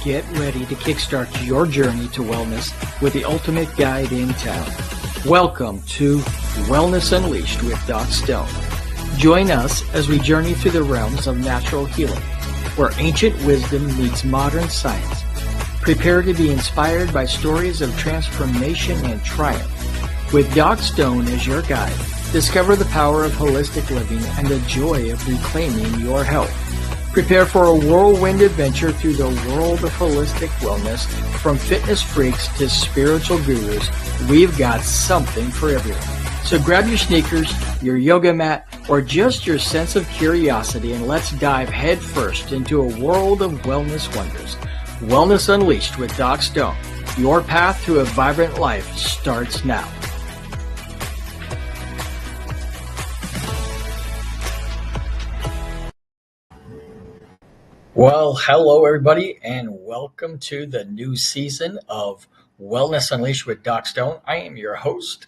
Get ready to kickstart your journey to wellness with the ultimate guide in town. Welcome to Wellness Unleashed with Doc Stone. Join us as we journey through the realms of natural healing, where ancient wisdom meets modern science. Prepare to be inspired by stories of transformation and triumph. With Doc Stone as your guide, discover the power of holistic living and the joy of reclaiming your health. Prepare for a whirlwind adventure through the world of holistic wellness. From fitness freaks to spiritual gurus, we've got something for everyone. So grab your sneakers, your yoga mat, or just your sense of curiosity, and let's dive headfirst into a world of wellness wonders. Wellness Unleashed with Doc Stone. Your path to a vibrant life starts now. Well, hello everybody, and welcome to the new season of Wellness Unleashed with Doc Stone. I am your host,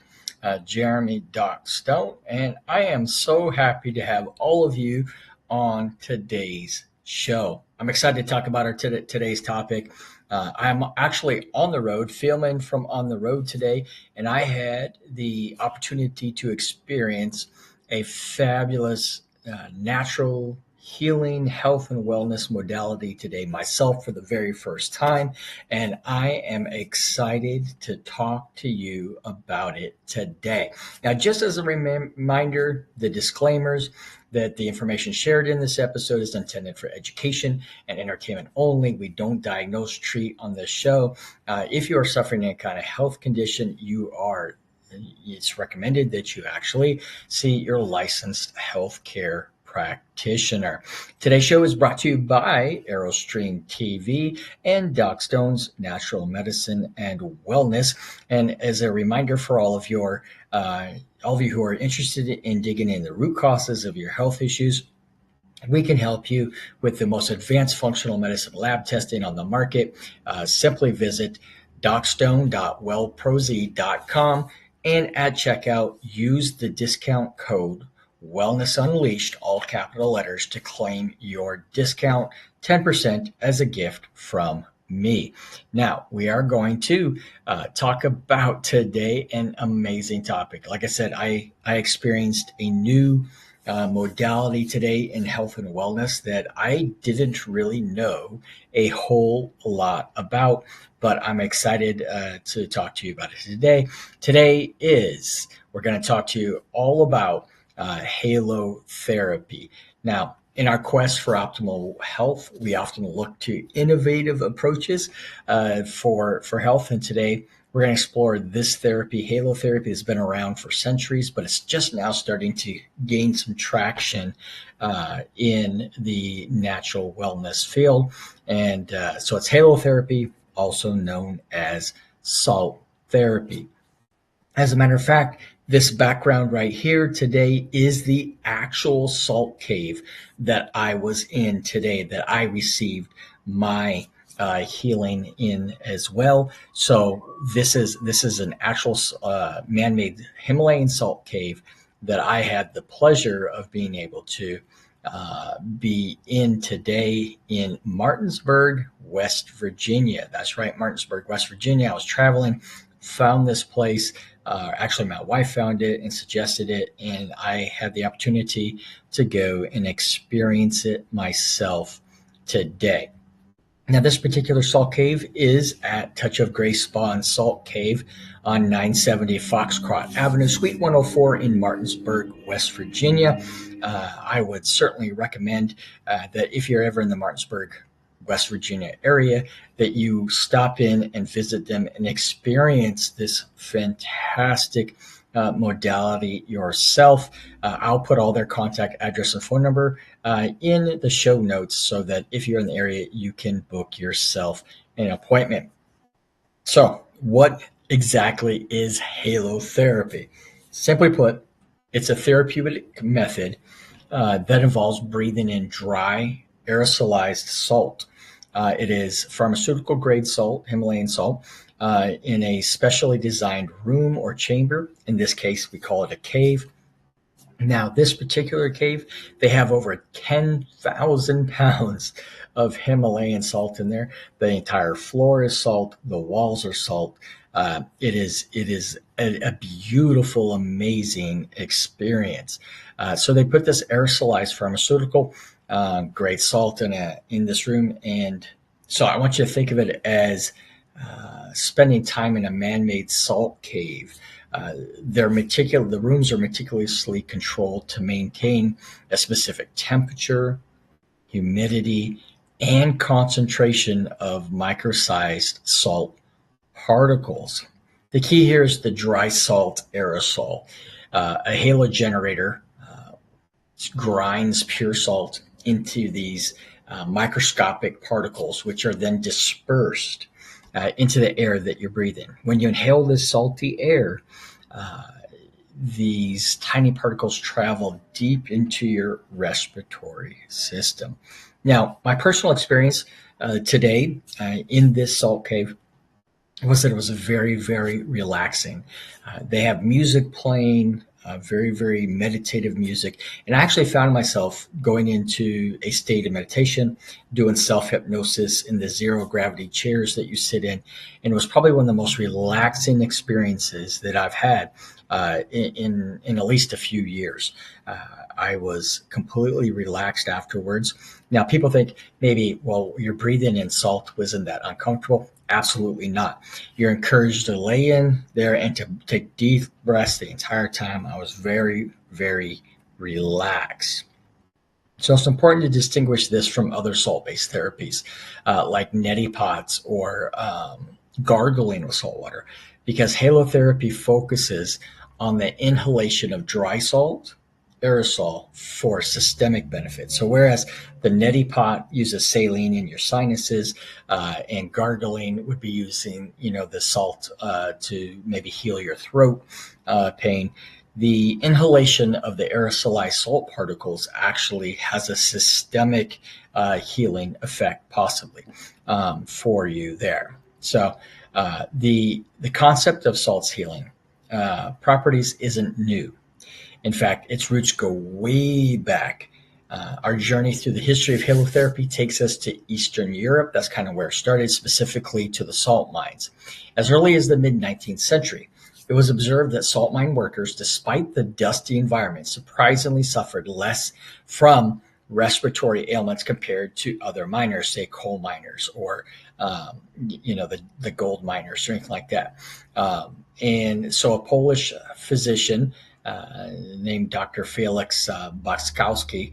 Jeremy Doc Stone, and I am so happy to have all of you on today's show. I'm excited to talk about our today's topic. I'm actually on the road, filming from on the road today, and I had the opportunity to experience a fabulous natural healing, health, and wellness modality today myself for the very first time, and I am excited to talk to you about it today. Now, just as a reminder, the disclaimers that the information shared in this episode is intended for education and entertainment only. We don't diagnose, treat on this show. If you are suffering any kind of health condition, it's recommended that you actually see your licensed healthcare practitioner. Today's show is brought to you by Aerostream TV and Doc Stone's Natural Medicine and Wellness. And as a reminder for all of you who are interested in digging in the root causes of your health issues, we can help you with the most advanced functional medicine lab testing on the market. Simply visit docstone.wellproz.com, and at checkout, use the discount code Wellness Unleashed, all capital letters, to claim your discount, 10% as a gift from me. Now, we are going to talk about today an amazing topic. Like I said, I experienced a new modality today in health and wellness that I didn't really know a whole lot about, but I'm excited to talk to you about it today. We're going to talk to you all about halotherapy. Now, in our quest for optimal health, we often look to innovative approaches for health. And today, we're going to explore this therapy. Halotherapy has been around for centuries, but it's just now starting to gain some traction in the natural wellness field. And so it's halotherapy, also known as salt therapy. As a matter of fact, this background right here today is the actual salt cave that I was in today, that I received my healing in as well. So this is an actual man-made Himalayan salt cave that I had the pleasure of being able to be in today in Martinsburg, West Virginia. That's right, Martinsburg, West Virginia. I was traveling, found this place. Actually, my wife found it and suggested it, and I had the opportunity to go and experience it myself today. Now, this particular salt cave is at Touch of Grace Spa and Salt Cave on 970 Foxcroft Avenue, Suite 104 in Martinsburg, West Virginia. I would certainly recommend that if you're ever in the Martinsburg, West Virginia area, that you stop in and visit them and experience this fantastic modality yourself. I'll put all their contact address and phone number in the show notes so that if you're in the area, you can book yourself an appointment. So what exactly is halotherapy? Simply put, it's a therapeutic method that involves breathing in dry, aerosolized salt. It is pharmaceutical grade salt, Himalayan salt, in a specially designed room or chamber. In this case, we call it a cave. Now, this particular cave, they have over 10,000 pounds of Himalayan salt in there. The entire floor is salt. The walls are salt. It is a beautiful, amazing experience. So they put this aerosolized pharmaceutical grade salt in this room, and so I want you to think of it as spending time in a man-made salt cave. The rooms are meticulously controlled to maintain a specific temperature, humidity, and concentration of micro-sized salt particles. The key here is the dry salt aerosol. A halo generator grinds pure salt into these microscopic particles, which are then dispersed into the air that you're breathing. When you inhale this salty air, uh, these tiny particles travel deep into your respiratory system. Now, my personal experience today in this salt cave was that it was very, very relaxing. They have music playing, very, very meditative music. And I actually found myself going into a state of meditation, doing self hypnosis in the zero gravity chairs that you sit in. And it was probably one of the most relaxing experiences that I've had in at least a few years. I was completely relaxed afterwards. Now, people think maybe, well, you're breathing in salt. Wasn't that uncomfortable? Absolutely not. You're encouraged to lay in there and to take deep breaths the entire time. I was very, very relaxed. So it's important to distinguish this from other salt-based therapies like neti pots or gargling with salt water, because halotherapy focuses on the inhalation of dry salt aerosol for systemic benefits. So whereas the neti pot uses saline in your sinuses, and gargling would be using the salt to maybe heal your throat pain, the inhalation of the aerosolized salt particles actually has a systemic healing effect, possibly for you there. So the concept of salt's healing properties isn't new. In fact, its roots go way back. Our journey through the history of halotherapy takes us to Eastern Europe. That's kind of where it started, specifically to the salt mines. As early as the mid 19th century, it was observed that salt mine workers, despite the dusty environment, surprisingly suffered less from respiratory ailments compared to other miners, say coal miners or the gold miners or anything like that. And so a Polish physician named Dr. Felix Boskowski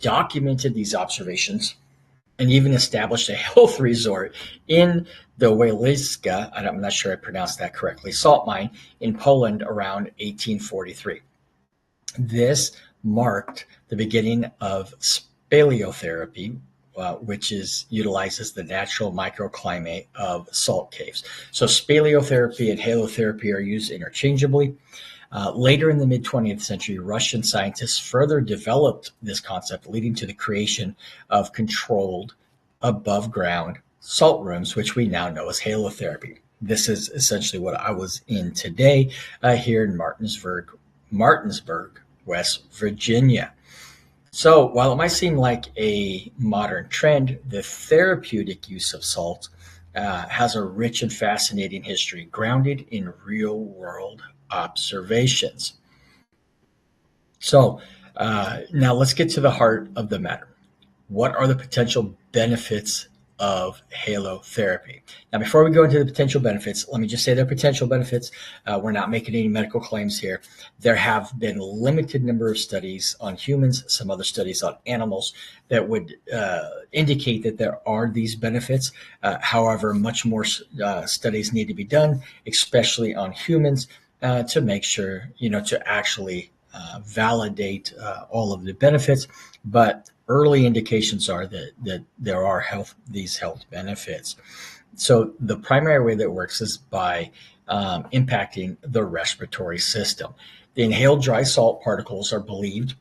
documented these observations and even established a health resort in the Waliska, I'm not sure I pronounced that correctly, salt mine in Poland around 1843. This marked the beginning of speleotherapy, which utilizes the natural microclimate of salt caves. So speleotherapy and halotherapy are used interchangeably. Later in the mid 20th century, Russian scientists further developed this concept, leading to the creation of controlled above ground salt rooms, which we now know as halotherapy. This is essentially what I was in today here in Martinsburg, West Virginia. So while it might seem like a modern trend, the therapeutic use of salt has a rich and fascinating history grounded in real world observations. So now let's get to the heart of the matter. What are the potential benefits of halotherapy? Now, before we go into the potential benefits, let me just say they're potential benefits. We're not making any medical claims here. There have been a limited number of studies on humans, some other studies on animals that would indicate that there are these benefits. However, much more studies need to be done, especially on humans, to make sure, to actually validate all of the benefits. But early indications are that there are these health benefits. So the primary way that it works is by impacting the respiratory system. The inhaled dry salt particles are believed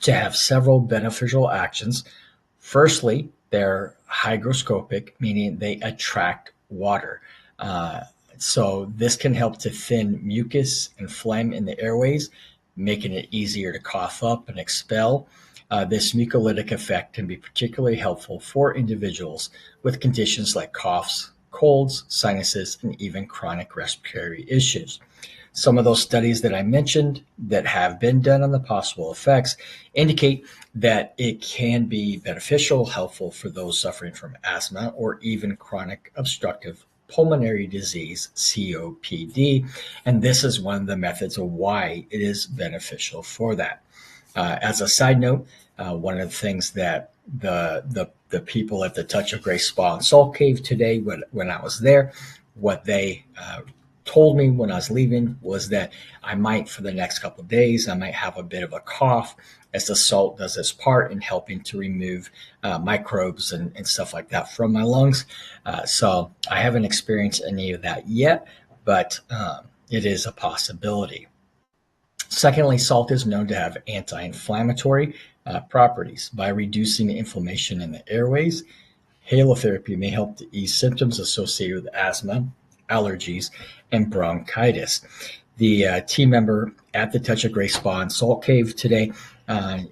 to have several beneficial actions. Firstly, they're hygroscopic, meaning they attract water. So this can help to thin mucus and phlegm in the airways, making it easier to cough up and expel. This mucolytic effect can be particularly helpful for individuals with conditions like coughs, colds, sinuses, and even chronic respiratory issues. Some of those studies that I mentioned that have been done on the possible effects indicate that it can be beneficial, helpful for those suffering from asthma or even chronic obstructive pulmonary disease, COPD. And this is one of the methods of why it is beneficial for that. As a side note, one of the things that the people at the Touch of Grace Spa and Salt Cave today, when I was there, what they told me when I was leaving was that I might, for the next couple of days, I might have a bit of a cough as the salt does its part in helping to remove microbes and stuff like that from my lungs. So I haven't experienced any of that yet, but it is a possibility. Secondly, salt is known to have anti-inflammatory properties. By reducing inflammation in the airways, halotherapy may help to ease symptoms associated with asthma, allergies, and bronchitis. The team member at the Touch of Grace Spa and Salt Cave today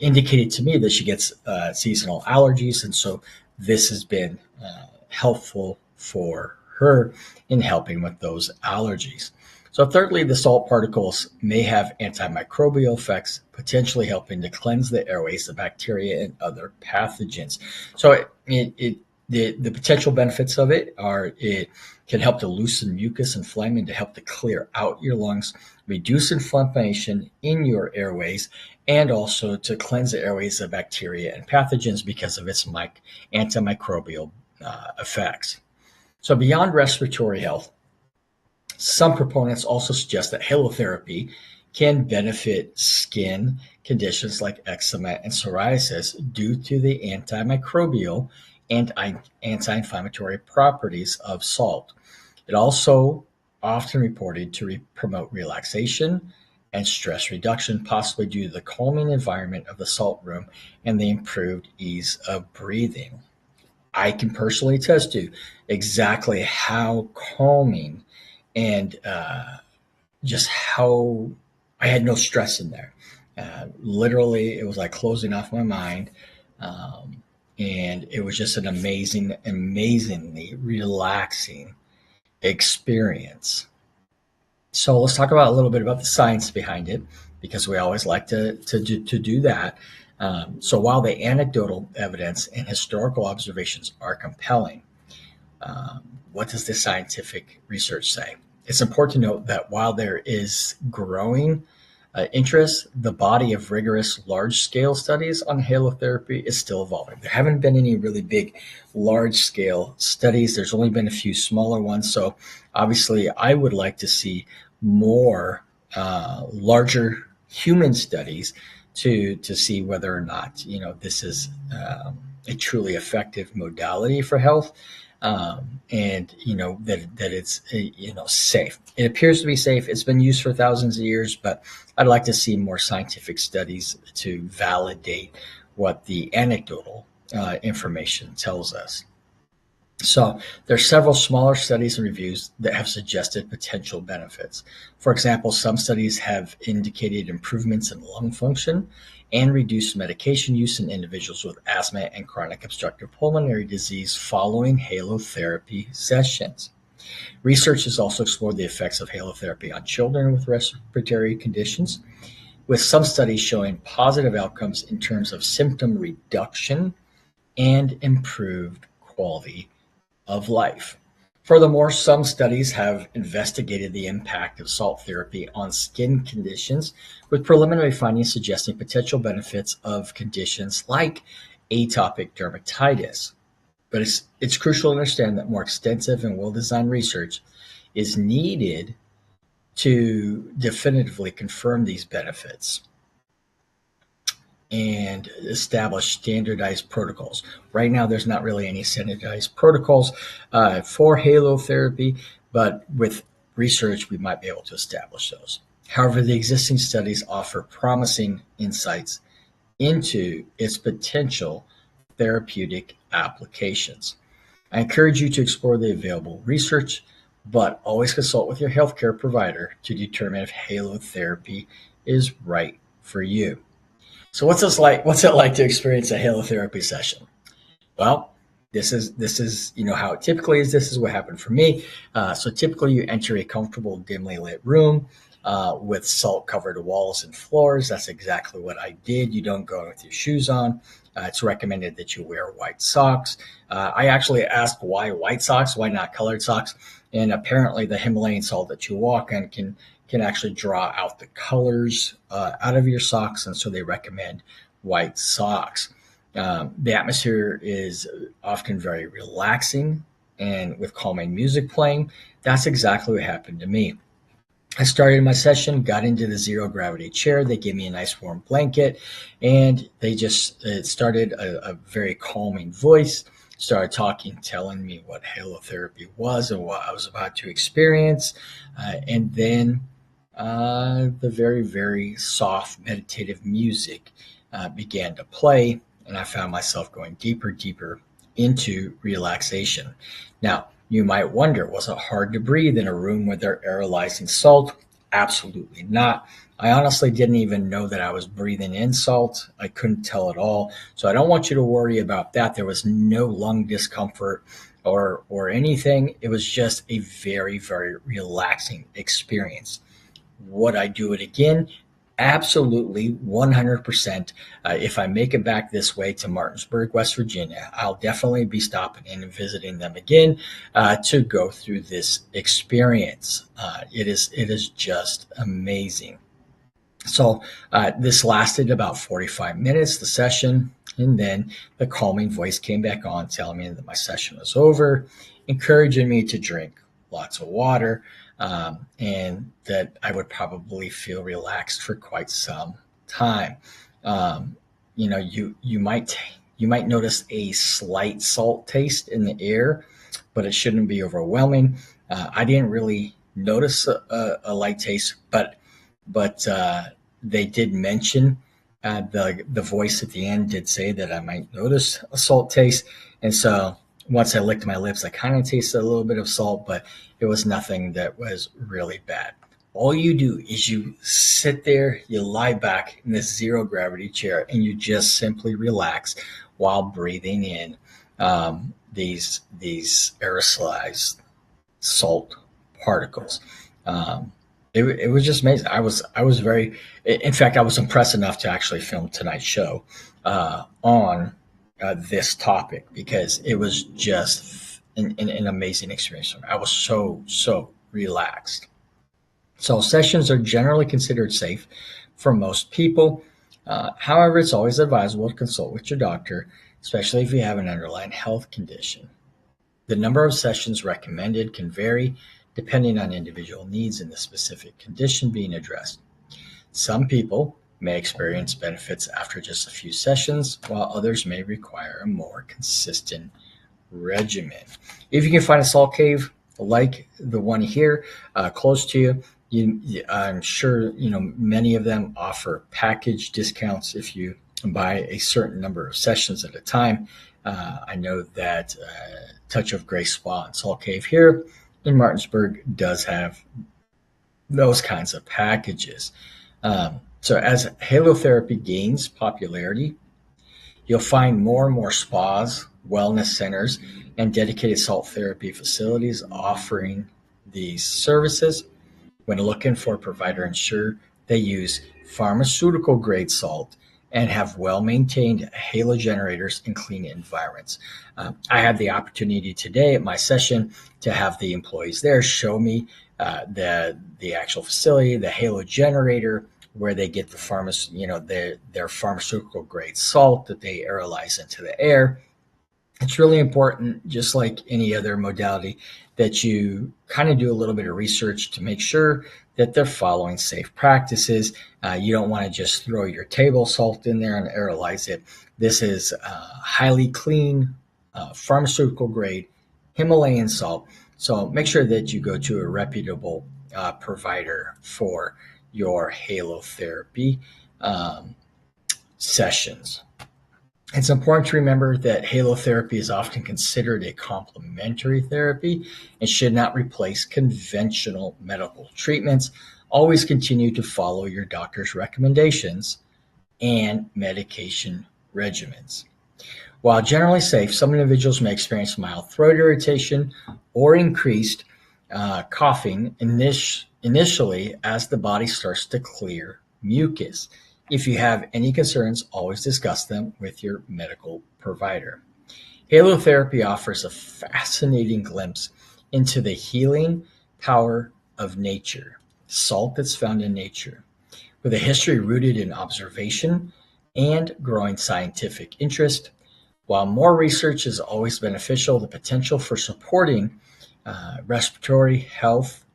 indicated to me that she gets seasonal allergies, and so this has been helpful for her in helping with those allergies. So thirdly, the salt particles may have antimicrobial effects, potentially helping to cleanse the airways of bacteria and other pathogens. So the potential benefits of it are it can help to loosen mucus and phlegm and to help to clear out your lungs, reduce inflammation in your airways, and also to cleanse the airways of bacteria and pathogens because of its antimicrobial effects. So beyond respiratory health, some proponents also suggest that halotherapy can benefit skin conditions like eczema and psoriasis due to the antimicrobial and anti-inflammatory properties of salt. It also often reported to promote relaxation and stress reduction, possibly due to the calming environment of the salt room and the improved ease of breathing. I can personally attest to exactly how calming and just how I had no stress in there. Literally, it was like closing off my mind. And it was just an amazingly relaxing experience. So let's talk about a little bit about the science behind it, because we always like to do that. So while the anecdotal evidence and historical observations are compelling, what does the scientific research say? It's important to note that while there is growing interest, the body of rigorous large-scale studies on halotherapy is still evolving. There haven't been any really big large-scale studies. There's only been a few smaller ones. So obviously, I would like to see more larger human studies to see whether or not this is a truly effective modality for health. And that it's safe. It appears to be safe. It's been used for thousands of years, but I'd like to see more scientific studies to validate what the anecdotal information tells us. So there are several smaller studies and reviews that have suggested potential benefits. For example, some studies have indicated improvements in lung function and reduced medication use in individuals with asthma and chronic obstructive pulmonary disease following halotherapy sessions. Research has also explored the effects of halotherapy on children with respiratory conditions, with some studies showing positive outcomes in terms of symptom reduction and improved quality of life. Furthermore, some studies have investigated the impact of salt therapy on skin conditions, with preliminary findings suggesting potential benefits of conditions like atopic dermatitis. But it's crucial to understand that more extensive and well-designed research is needed to definitively confirm these benefits and establish standardized protocols. Right now, there's not really any standardized protocols for halotherapy, but with research, we might be able to establish those. However, the existing studies offer promising insights into its potential therapeutic applications. I encourage you to explore the available research, but always consult with your healthcare provider to determine if halotherapy is right for you. So what's it like to experience a halotherapy session? Well, this is how it typically is. This is what happened for me. So typically, you enter a comfortable, dimly lit room with salt-covered walls and floors. That's exactly what I did. You don't go with your shoes on. It's recommended that you wear white socks. I actually asked why white socks, why not colored socks, and apparently the Himalayan salt that you walk on can actually draw out the colors out of your socks, and so they recommend white socks. The atmosphere is often very relaxing and with calming music playing. That's exactly what happened to me. I started my session, got into the zero gravity chair. They gave me a nice warm blanket, and they just started a very calming voice, started talking, telling me what halotherapy was and what I was about to experience. And then the very, very soft meditative music began to play, and I found myself going deeper, deeper into relaxation. Now, you might wonder, was it hard to breathe in a room with their aerolizing salt? Absolutely not. I honestly didn't even know that I was breathing in salt. I couldn't tell at all. So I don't want you to worry about that. There was no lung discomfort or anything. It was just a very, very relaxing experience. Would I do it again? Absolutely, 100%. If I make it back this way to Martinsburg, West Virginia, I'll definitely be stopping in and visiting them again to go through this experience. It is just amazing. So this lasted about 45 minutes, the session, and then the calming voice came back on, telling me that my session was over, encouraging me to drink lots of water, and that I would probably feel relaxed for quite some time. Um, you might notice a slight salt taste in the air, but it shouldn't be overwhelming. I didn't really notice a light taste, but they did mention the voice at the end did say that I might notice a salt taste, and so once I licked my lips, I kind of tasted a little bit of salt, but it was nothing that was really bad. All you do is you sit there, you lie back in this zero gravity chair, and you just simply relax while breathing in these aerosolized salt particles. Um, it was just amazing. I was very, in fact, I was impressed enough to actually film tonight's show on this topic because it was just an amazing experience for me. I was so relaxed. So sessions are generally considered safe for most people. However, it's always advisable to consult with your doctor, especially if you have an underlying health condition. The number of sessions recommended can vary depending on individual needs and the specific condition being addressed. Some people may experience benefits after just a few sessions, while others may require a more consistent regimen. If you can find a salt cave like the one here close to you, I'm sure many of them offer package discounts if you buy a certain number of sessions at a time. I know that Touch of Grace Spa and Salt Cave here in Martinsburg does have those kinds of packages. So as halotherapy gains popularity, you'll find more and more spas, wellness centers, and dedicated salt therapy facilities offering these services. When looking for a provider, ensure they use pharmaceutical grade salt and have well maintained halo generators and clean environments. I had the opportunity today at my session to have the employees there show me the actual facility, the halo generator, where they get their pharmaceutical grade salt that they aerolize into the air. It's really important, just like any other modality, that you kind of do a little bit of research to make sure that they're following safe practices. You don't want to just throw your table salt in there and aerolize it. This is highly clean, pharmaceutical grade Himalayan salt. So make sure that you go to a reputable provider for your halotherapy sessions. It's important to remember that halotherapy is often considered a complementary therapy and should not replace conventional medical treatments. always continue to follow your doctor's recommendations and medication regimens. While generally safe, some individuals may experience mild throat irritation or increased coughing initially as the body starts to clear mucus. If you have any concerns, always discuss them with your medical provider. Halotherapy offers a fascinating glimpse into the healing power of nature, salt that's found in nature, with a history rooted in observation and growing scientific interest. While more research is always beneficial, the potential for supporting respiratory health,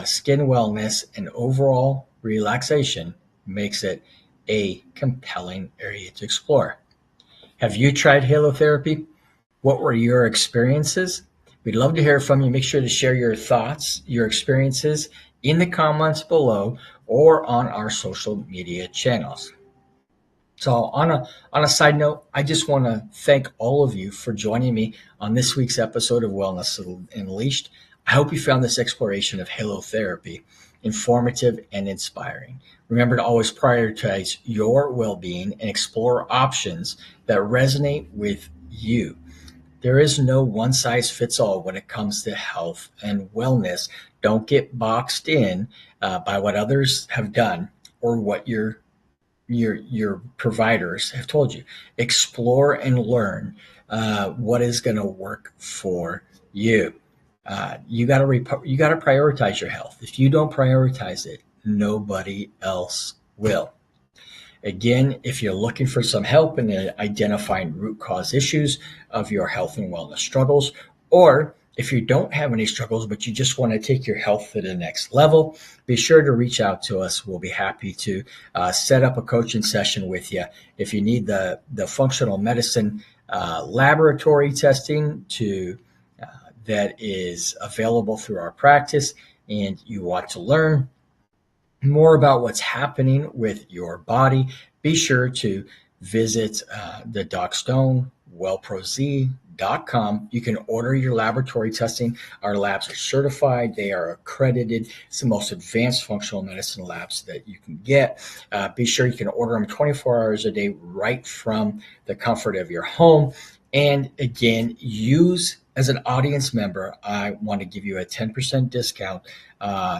skin wellness, and overall relaxation makes it a compelling area to explore. Have you tried halotherapy? What were your experiences? We'd love to hear from you. Make sure to share your thoughts, your experiences in the comments below or on our social media channels. So on a side note, I just want to thank all of you for joining me on this week's episode of Wellness Unleashed. I hope you found this exploration of halotherapy informative and inspiring. Remember to always prioritize your well-being and explore options that resonate with you. There is no one size fits all when it comes to health and wellness. Don't get boxed in by what others have done or what your providers have told you. Explore and learn what is going to work for you. You got to prioritize your health. If you don't prioritize it, nobody else will. Again, if you're looking for some help in identifying root cause issues of your health and wellness struggles, or if you don't have any struggles, but you just want to take your health to the next level, be sure to reach out to us. We'll be happy to set up a coaching session with you. If you need the functional medicine laboratory testing that is available through our practice, and you want to learn more about what's happening with your body, be sure to visit the Doc Stone wellproz.com. You can order your laboratory testing. Our labs are certified. They are accredited. It's the most advanced functional medicine labs that you can get. Be sure you can order them 24 hours a day right from the comfort of your home. And again, use as an audience member, I want to give you a 10% discount.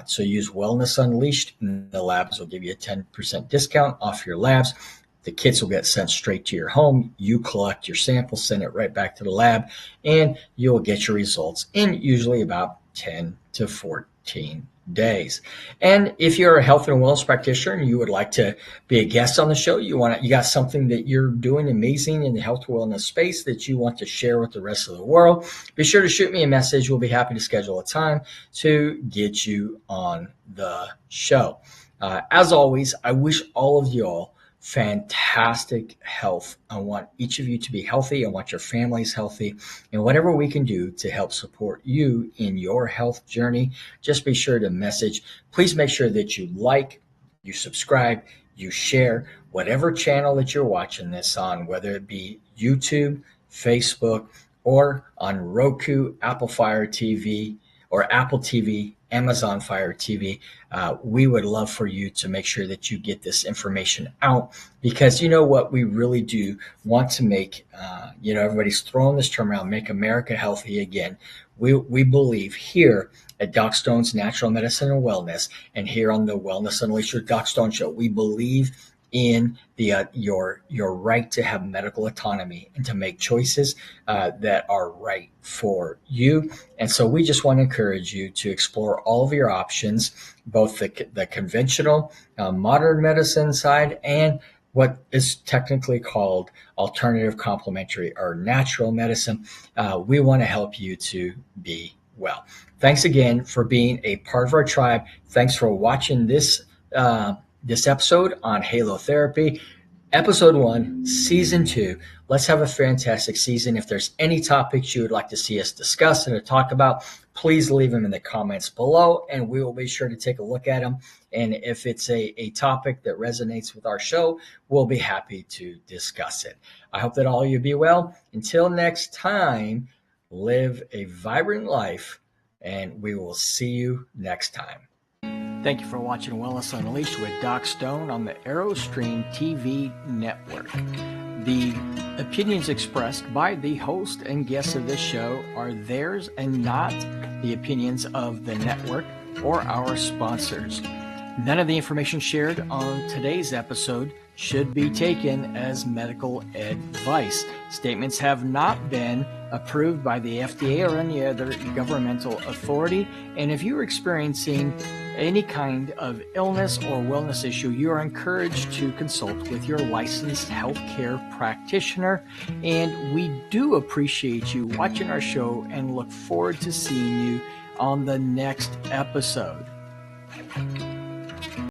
So use Wellness Unleashed, and the labs will give you a 10% discount off your labs. The kits will get sent straight to your home. You collect your sample, send it right back to the lab, and you'll get your results in usually about 10 to 14 days. And if you're a health and wellness practitioner and you would like to be a guest on the show, you got something that you're doing amazing in the health and wellness space that you want to share with the rest of the world, be sure to shoot me a message. We'll be happy to schedule a time to get you on the show. As always, I wish all of you all fantastic health. I want each of you to be healthy. I want your families healthy. And whatever we can do to help support you in your health journey, just be sure to message. Please make sure that you like, you subscribe, you share whatever channel that you're watching this on, whether it be YouTube, Facebook, or on Roku, Apple Fire TV, or Apple TV, Amazon Fire TV. We would love for you to make sure that you get this information out, because you know what, we really do want to make, everybody's throwing this term around, make America healthy again. We believe here at Doc Stone's Natural Medicine and Wellness, and here on the Wellness Unleashed with Doc Stone show, we believe in the your right to have medical autonomy and to make choices that are right for you. And so we just want to encourage you to explore all of your options, both the conventional modern medicine side and what is technically called alternative complementary or natural medicine. We want to help you to be well. Thanks again for being a part of our tribe. Thanks for watching this episode on Halotherapy, episode 1, season 2. Let's have a fantastic season. If there's any topics you would like to see us discuss and to talk about, please leave them in the comments below, and we will be sure to take a look at them. And if it's a topic that resonates with our show, we'll be happy to discuss it. I hope that all of you be well. Until next time, live a vibrant life, and we will see you next time. Thank you for watching Wellness Unleashed with Doc Stone on the AeroStream TV network. The opinions expressed by the host and guests of this show are theirs and not the opinions of the network or our sponsors. None of the information shared on today's episode should be taken as medical advice. Statements have not been approved by the FDA or any other governmental authority. And if you're experiencing any kind of illness or wellness issue, you are encouraged to consult with your licensed healthcare practitioner. And we do appreciate you watching our show and look forward to seeing you on the next episode.